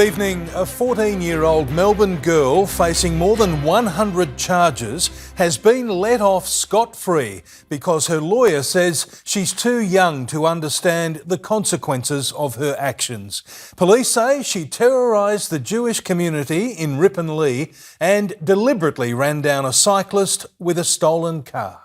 Evening, a 14-year-old Melbourne girl facing more than 100 charges has been let off scot-free because her lawyer says she's too young to understand the consequences of her actions. Police say she terrorised the Jewish community in Ripponlea and deliberately ran down a cyclist with a stolen car.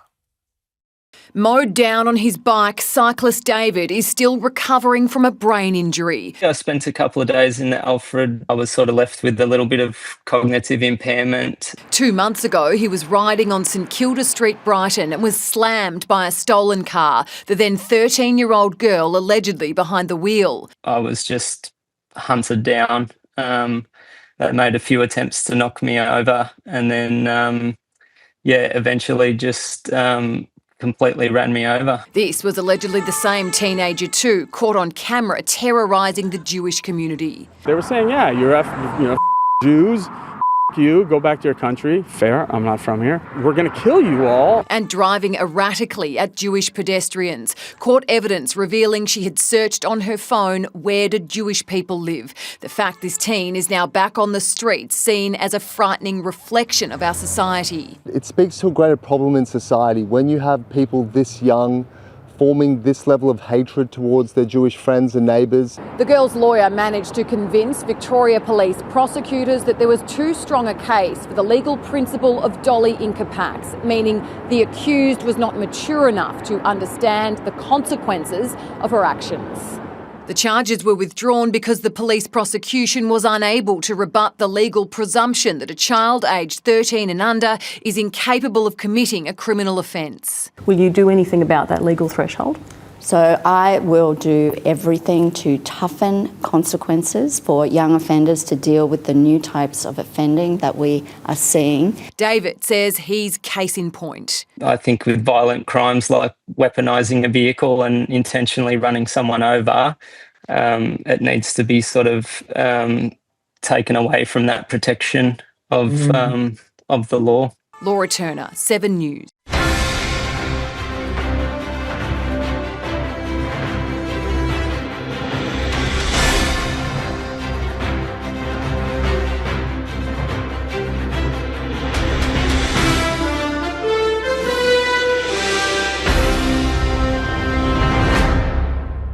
Mowed down on his bike, cyclist David is still recovering from a brain injury. I spent a couple of days in Alfred. I was sort of left with a little bit of cognitive impairment. 2 months ago, he was riding on St Kilda Street, Brighton, and was slammed by a stolen car, the then 13-year-old girl allegedly behind the wheel. I was just hunted down. They made a few attempts to knock me over and then, eventually just completely ran me over. This was allegedly the same teenager too, caught on camera terrorising the Jewish community. They were saying, yeah, you're Jews, you, go back to your country. Fair, I'm not from here. We're going to kill you all. And driving erratically at Jewish pedestrians. Court evidence revealing she had searched on her phone, where did Jewish people live? The fact this teen is now back on the streets, seen as a frightening reflection of our society. It speaks to a greater problem in society when you have people this young forming this level of hatred towards their Jewish friends and neighbours. The girl's lawyer managed to convince Victoria Police prosecutors that there was too strong a case for the legal principle of dolly incapax, meaning the accused was not mature enough to understand the consequences of her actions. The charges were withdrawn because the police prosecution was unable to rebut the legal presumption that a child aged 13 and under is incapable of committing a criminal offence. Will you do anything about that legal threshold? So I will do everything to toughen consequences for young offenders to deal with the new types of offending that we are seeing. David says he's case in point. I think with violent crimes like weaponising a vehicle and intentionally running someone over, it needs to be sort of taken away from that protection of the law. Laura Turner, 7 News.